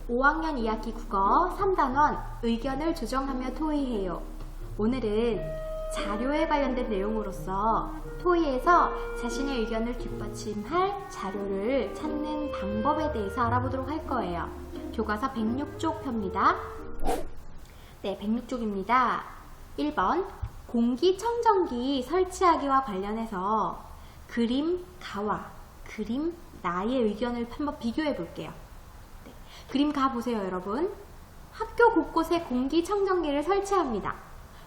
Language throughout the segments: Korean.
5학년 2학기 국어 3단원 의견을 조정하며 토의해요. 오늘은 자료에 관련된 내용으로서 토의에서 자신의 의견을 뒷받침할 자료를 찾는 방법에 대해서 알아보도록 할 거예요. 교과서 106쪽 펴입니다. 네, 106쪽입니다. 1번 공기청정기 설치하기와 관련해서 그림 가와 그림 나의 의견을 한번 비교해 볼게요. 네, 그림 가 보세요, 여러분. 학교 곳곳에 공기청정기를 설치합니다.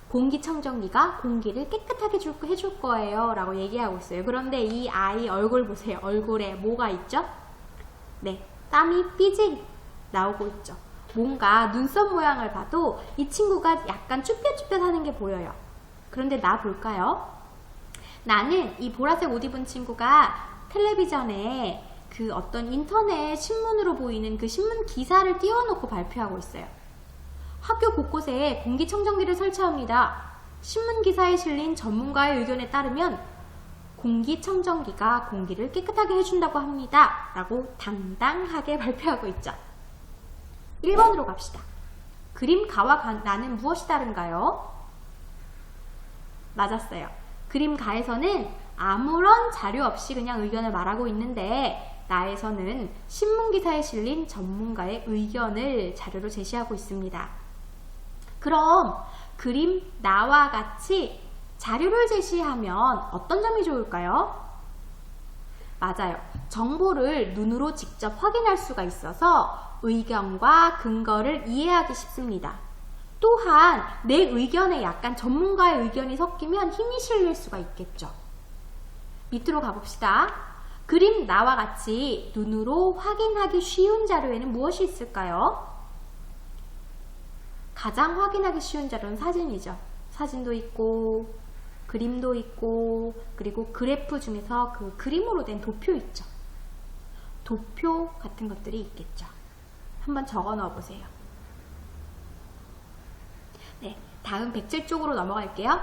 공기청정기가 공기를 깨끗하게 해줄 거예요 라고 얘기하고 있어요. 그런데 이 아이 얼굴 보세요. 얼굴에 뭐가 있죠? 네, 땀이 삐질 나오고 있죠. 뭔가 눈썹 모양을 봐도 이 친구가 약간 쭈뼛쭈뼛하는 게 보여요. 그런데 나 볼까요? 나는 이 보라색 옷 입은 친구가 텔레비전에 그 어떤 인터넷 신문으로 보이는 그 신문 기사를 띄워놓고 발표하고 있어요. 학교 곳곳에 공기청정기를 설치합니다. 신문 기사에 실린 전문가의 의견에 따르면 공기청정기가 공기를 깨끗하게 해준다고 합니다. 라고 당당하게 발표하고 있죠. 1번으로 갑시다. 그림 가와 나는 무엇이 다른가요? 맞았어요. 그림 가에서는 아무런 자료 없이 그냥 의견을 말하고 있는데 나에서는 신문기사에 실린 전문가의 의견을 자료로 제시하고 있습니다. 그럼 그림 나와 같이 자료를 제시하면 어떤 점이 좋을까요? 맞아요. 정보를 눈으로 직접 확인할 수가 있어서 의견과 근거를 이해하기 쉽습니다. 또한 내 의견에 약간 전문가의 의견이 섞이면 힘이 실릴 수가 있겠죠. 밑으로 가봅시다. 그림 나와 같이 눈으로 확인하기 쉬운 자료에는 무엇이 있을까요? 가장 확인하기 쉬운 자료는 사진이죠. 사진도 있고 그림도 있고 그리고 그래프 중에서 그 그림으로 된 도표 있죠. 도표 같은 것들이 있겠죠. 한번 적어 넣어 보세요. 네, 다음 107쪽으로 넘어갈게요.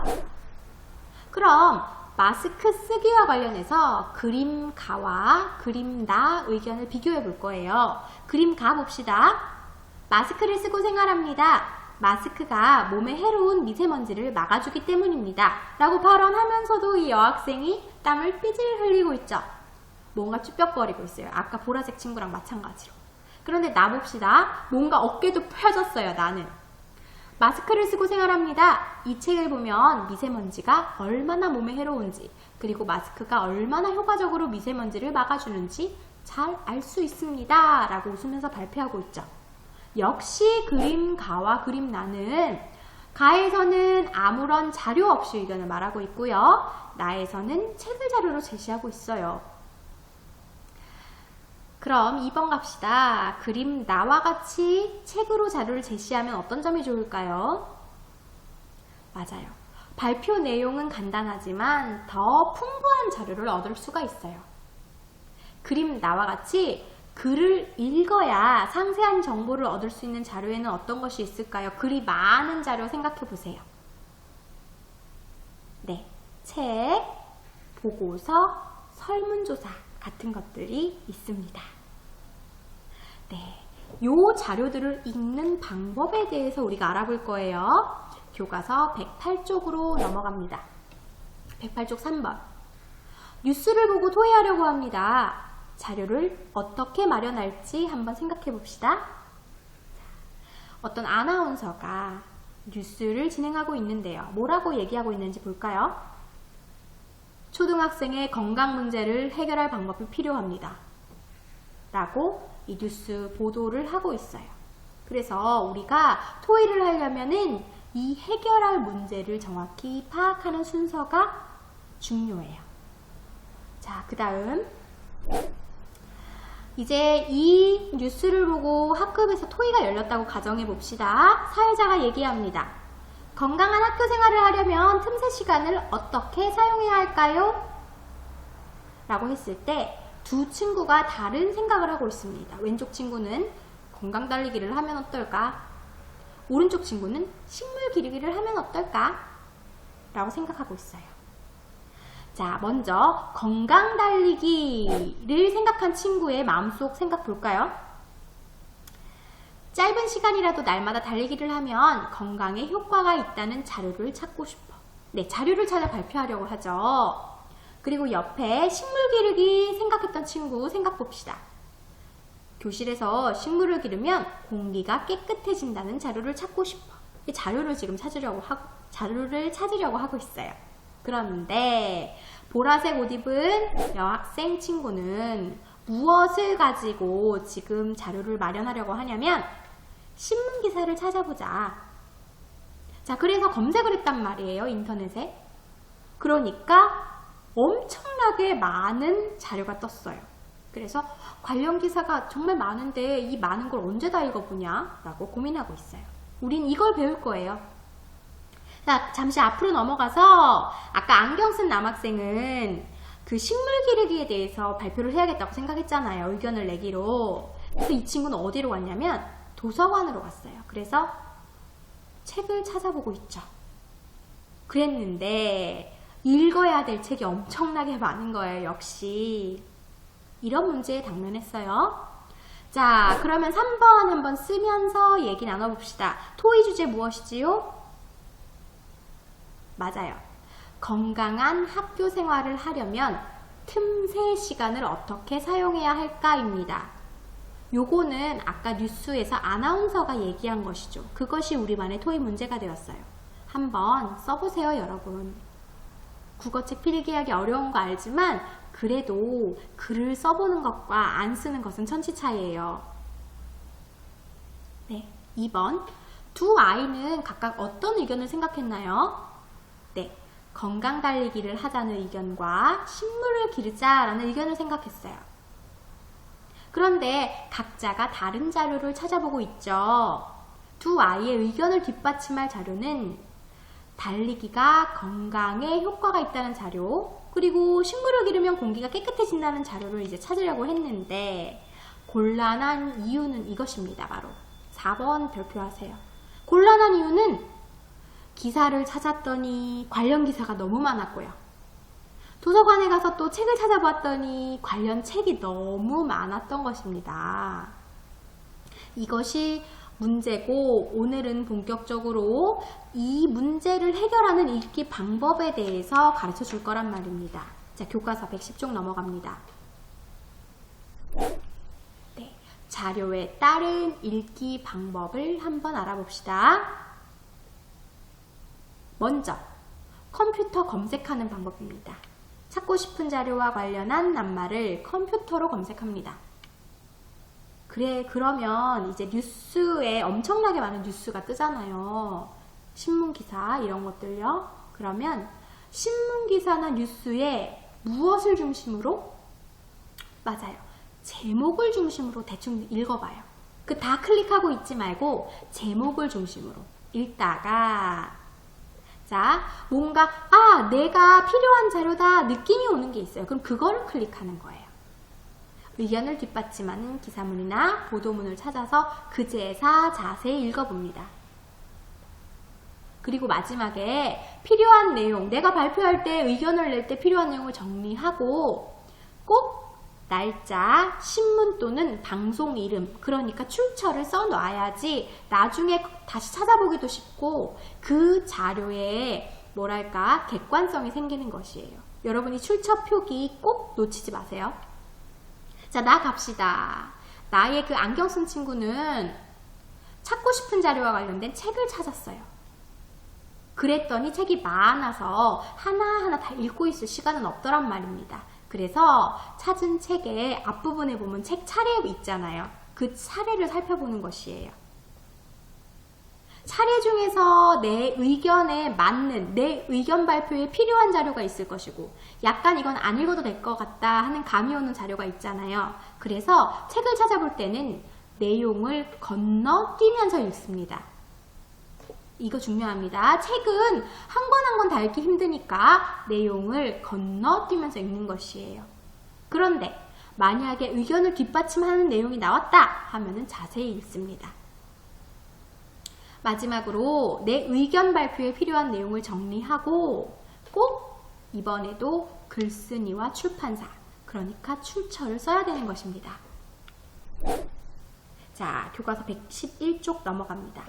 그럼 마스크 쓰기와 관련해서 그림 가와 그림 나 의견을 비교해 볼 거예요. 그림 가 봅시다. 마스크를 쓰고 생활합니다. 마스크가 몸에 해로운 미세먼지를 막아주기 때문입니다. 라고 발언하면서도 이 여학생이 땀을 삐질 흘리고 있죠. 뭔가 쭈뼛거리고 있어요. 아까 보라색 친구랑 마찬가지로. 그런데 나 봅시다. 뭔가 어깨도 펴졌어요. 나는. 마스크를 쓰고 생활합니다. 이 책을 보면 미세먼지가 얼마나 몸에 해로운지 그리고 마스크가 얼마나 효과적으로 미세먼지를 막아주는지 잘 알 수 있습니다. 라고 웃으면서 발표하고 있죠. 역시 그림 가와 그림 나는 가에서는 아무런 자료 없이 의견을 말하고 있고요. 나에서는 책을 자료로 제시하고 있어요. 그럼 2번 갑시다. 그림 나와 같이 책으로 자료를 제시하면 어떤 점이 좋을까요? 맞아요. 발표 내용은 간단하지만 더 풍부한 자료를 얻을 수가 있어요. 그림 나와 같이 글을 읽어야 상세한 정보를 얻을 수 있는 자료에는 어떤 것이 있을까요? 글이 많은 자료 생각해 보세요. 네, 책, 보고서, 설문조사 같은 것들이 있습니다. 네, 요 자료들을 읽는 방법에 대해서 우리가 알아볼 거예요. 교과서 108쪽으로 넘어갑니다. 108쪽 3번. 뉴스를 보고 토의하려고 합니다. 자료를 어떻게 마련할지 한번 생각해 봅시다. 어떤 아나운서가 뉴스를 진행하고 있는데요. 뭐라고 얘기하고 있는지 볼까요? 초등학생의 건강 문제를 해결할 방법이 필요합니다. 라고 이 뉴스 보도를 하고 있어요. 그래서 우리가 토의를 하려면은 이 해결할 문제를 정확히 파악하는 순서가 중요해요. 자, 그 다음 이제 이 뉴스를 보고 학급에서 토의가 열렸다고 가정해 봅시다. 사회자가 얘기합니다. 건강한 학교 생활을 하려면 틈새 시간을 어떻게 사용해야 할까요? 라고 했을 때 두 친구가 다른 생각을 하고 있습니다. 왼쪽 친구는 건강 달리기를 하면 어떨까? 오른쪽 친구는 식물 기르기를 하면 어떨까? 라고 생각하고 있어요. 자, 먼저 건강 달리기를 생각한 친구의 마음속 생각 볼까요? 짧은 시간이라도 날마다 달리기를 하면 건강에 효과가 있다는 자료를 찾고 싶어. 네, 자료를 찾아 발표하려고 하죠. 그리고 옆에 식물 기르기 생각했던 친구 생각 봅시다. 교실에서 식물을 기르면 공기가 깨끗해진다는 자료를 찾고 싶어. 이 자료를 지금 찾으려고 하고 있어요. 그런데 보라색 옷 입은 여학생 친구는 무엇을 가지고 지금 자료를 마련하려고 하냐면 신문 기사를 찾아보자. 자, 그래서 검색을 했단 말이에요, 인터넷에. 그러니까 엄청나게 많은 자료가 떴어요. 그래서 관련 기사가 정말 많은데 이 많은 걸 언제 다 읽어보냐? 라고 고민하고 있어요. 우린 이걸 배울 거예요. 자, 잠시 앞으로 넘어가서 아까 안경 쓴 남학생은 그 식물 기르기에 대해서 발표를 해야겠다고 생각했잖아요. 의견을 내기로. 그래서 이 친구는 어디로 갔냐면 도서관으로 갔어요. 그래서 책을 찾아보고 있죠. 그랬는데 읽어야 될 책이 엄청나게 많은 거예요. 역시 이런 문제에 당면했어요. 자, 그러면 3번 한번 쓰면서 얘기 나눠봅시다. 토의 주제 무엇이지요? 맞아요. 건강한 학교 생활을 하려면 틈새 시간을 어떻게 사용해야 할까입니다. 요거는 아까 뉴스에서 아나운서가 얘기한 것이죠. 그것이 우리만의 토의 문제가 되었어요. 한번 써보세요, 여러분. 국어책 필기하기 어려운 거 알지만 그래도 글을 써보는 것과 안 쓰는 것은 천지 차이예요. 네, 2번. 두 아이는 각각 어떤 의견을 생각했나요? 네, 건강 달리기를 하자는 의견과 식물을 기르자라는 의견을 생각했어요. 그런데 각자가 다른 자료를 찾아보고 있죠. 두 아이의 의견을 뒷받침할 자료는 달리기가 건강에 효과가 있다는 자료, 그리고 식물을 기르면 공기가 깨끗해진다는 자료를 이제 찾으려고 했는데 곤란한 이유는 이것입니다. 바로 4번 별표하세요. 곤란한 이유는 기사를 찾았더니 관련 기사가 너무 많았고요. 도서관에 가서 또 책을 찾아봤더니 관련 책이 너무 많았던 것입니다. 이것이 문제고 오늘은 본격적으로 이 문제를 해결하는 읽기 방법에 대해서 가르쳐 줄 거란 말입니다. 자, 교과서 110쪽 넘어갑니다. 네, 자료에 따른 읽기 방법을 한번 알아봅시다. 먼저 컴퓨터 검색하는 방법입니다. 찾고 싶은 자료와 관련한 낱말을 컴퓨터로 검색합니다. 그러면 이제 뉴스에 엄청나게 많은 뉴스가 뜨잖아요. 신문기사 이런 것들요. 그러면 신문기사나 뉴스에 무엇을 중심으로? 맞아요. 제목을 중심으로 대충 읽어봐요. 그 다 클릭하고 있지 말고 제목을 중심으로 읽다가 자, 뭔가 내가 필요한 자료다 느낌이 오는 게 있어요. 그럼 그거를 클릭하는 거예요. 의견을 뒷받침하는 기사문이나 보도문을 찾아서 그제사 자세히 읽어봅니다. 그리고 마지막에 필요한 내용, 내가 발표할 때 의견을 낼 때 필요한 내용을 정리하고 꼭 날짜, 신문 또는 방송 이름, 그러니까 출처를 써놔야지 나중에 다시 찾아보기도 쉽고 그 자료에 뭐랄까 객관성이 생기는 것이에요. 여러분이 출처 표기 꼭 놓치지 마세요. 자, 나 갑시다. 나의 그 안경 쓴 친구는 찾고 싶은 자료와 관련된 책을 찾았어요. 그랬더니 책이 많아서 하나하나 다 읽고 있을 시간은 없더란 말입니다. 그래서 찾은 책의 앞부분에 보면 책 차례 있잖아요. 그 차례를 살펴보는 것이에요. 차례 중에서 내 의견에 맞는, 내 의견 발표에 필요한 자료가 있을 것이고 약간 이건 안 읽어도 될 것 같다 하는 감이 오는 자료가 있잖아요. 그래서 책을 찾아볼 때는 내용을 건너뛰면서 읽습니다. 이거 중요합니다. 책은 한 권 한 권 다 읽기 힘드니까 내용을 건너뛰면서 읽는 것이에요. 그런데 만약에 의견을 뒷받침하는 내용이 나왔다 하면은 자세히 읽습니다. 마지막으로 내 의견 발표에 필요한 내용을 정리하고 꼭 이번에도 글쓴이와 출판사, 그러니까 출처를 써야 되는 것입니다. 자, 교과서 111쪽 넘어갑니다.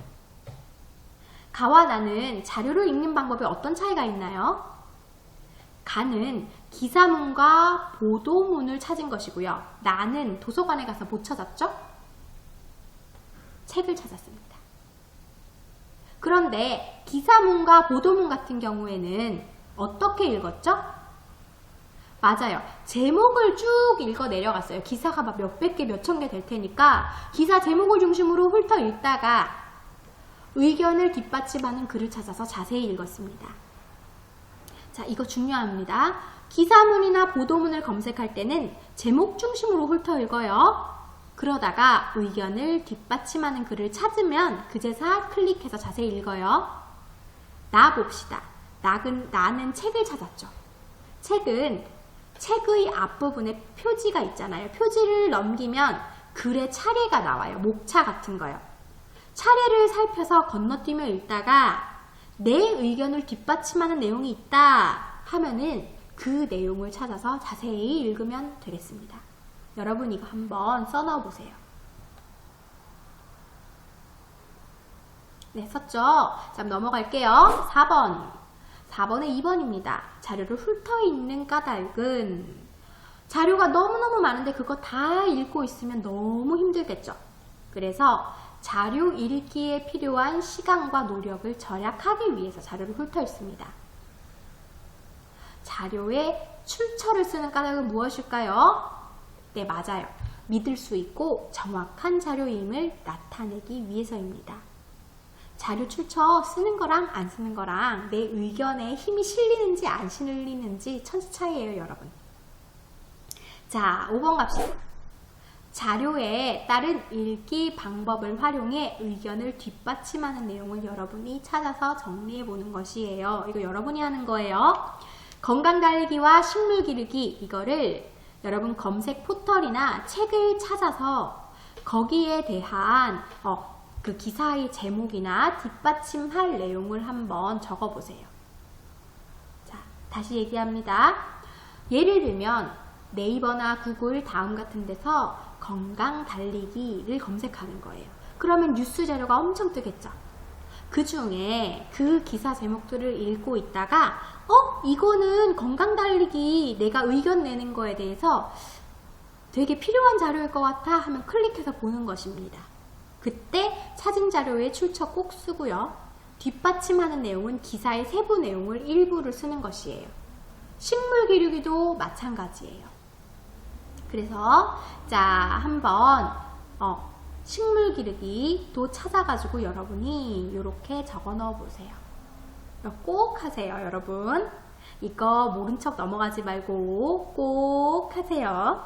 가와 나는 자료를 읽는 방법에 어떤 차이가 있나요? 가는 기사문과 보도문을 찾은 것이고요. 나는 도서관에 가서 못 찾았죠? 책을 찾았습니다. 그런데 기사문과 보도문 같은 경우에는 어떻게 읽었죠? 맞아요. 제목을 쭉 읽어 내려갔어요. 기사가 막 몇백 개, 몇천 개 될 테니까 기사 제목을 중심으로 훑어 읽다가 의견을 뒷받침하는 글을 찾아서 자세히 읽었습니다. 자, 이거 중요합니다. 기사문이나 보도문을 검색할 때는 제목 중심으로 훑어 읽어요. 그러다가 의견을 뒷받침하는 글을 찾으면 그제서 클릭해서 자세히 읽어요. 나 봅시다. 나는 책을 찾았죠. 책은 책의 앞부분에 표지가 있잖아요. 표지를 넘기면 글의 차례가 나와요. 목차 같은 거요. 차례를 살펴서 건너뛰며 읽다가 내 의견을 뒷받침하는 내용이 있다 하면은 그 내용을 찾아서 자세히 읽으면 되겠습니다. 여러분 이거 한번 써넣어 보세요. 네, 썼죠? 자, 넘어갈게요. 4번에 2번입니다. 자료를 훑어 읽는 까닭은 자료가 너무너무 많은데 그거 다 읽고 있으면 너무 힘들겠죠. 그래서 자료 읽기에 필요한 시간과 노력을 절약하기 위해서 자료를 훑어 읽습니다. 자료에 출처를 쓰는 까닭은 무엇일까요? 네, 맞아요. 믿을 수 있고 정확한 자료임을 나타내기 위해서입니다. 자료 출처 쓰는 거랑 안 쓰는 거랑 내 의견에 힘이 실리는지 안 실리는지 천지 차이예요, 여러분. 자, 5번 갑시다. 자료에 따른 읽기 방법을 활용해 의견을 뒷받침하는 내용을 여러분이 찾아서 정리해 보는 것이에요. 이거 여러분이 하는 거예요. 건강 달리기와 식물 기르기 이거를 여러분 검색 포털이나 책을 찾아서 거기에 대한 그 기사의 제목이나 뒷받침할 내용을 한번 적어보세요. 자, 다시 얘기합니다. 예를 들면 네이버나 구글 다음 같은 데서 건강 달리기를 검색하는 거예요. 그러면 뉴스 자료가 엄청 뜨겠죠. 그 중에 그 기사 제목들을 읽고 있다가 이거는 건강 달리기 내가 의견 내는 거에 대해서 되게 필요한 자료일 것 같아 하면 클릭해서 보는 것입니다. 그때 찾은 자료의 출처 꼭 쓰고요. 뒷받침하는 내용은 기사의 세부 내용을 일부를 쓰는 것이에요. 식물 기르기도 마찬가지예요. 그래서 자, 한번 식물 기르기도 찾아가지고 여러분이 이렇게 적어 넣어 보세요. 꼭 하세요, 여러분. 이거 모른 척 넘어가지 말고 꼭 하세요.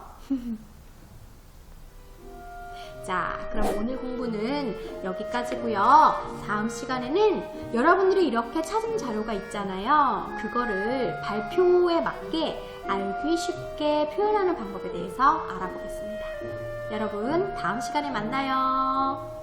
자, 그럼 오늘 공부는 여기까지고요. 다음 시간에는 여러분들이 이렇게 찾은 자료가 있잖아요. 그거를 발표에 맞게 알기 쉽게 표현하는 방법에 대해서 알아보겠습니다. 여러분, 다음 시간에 만나요.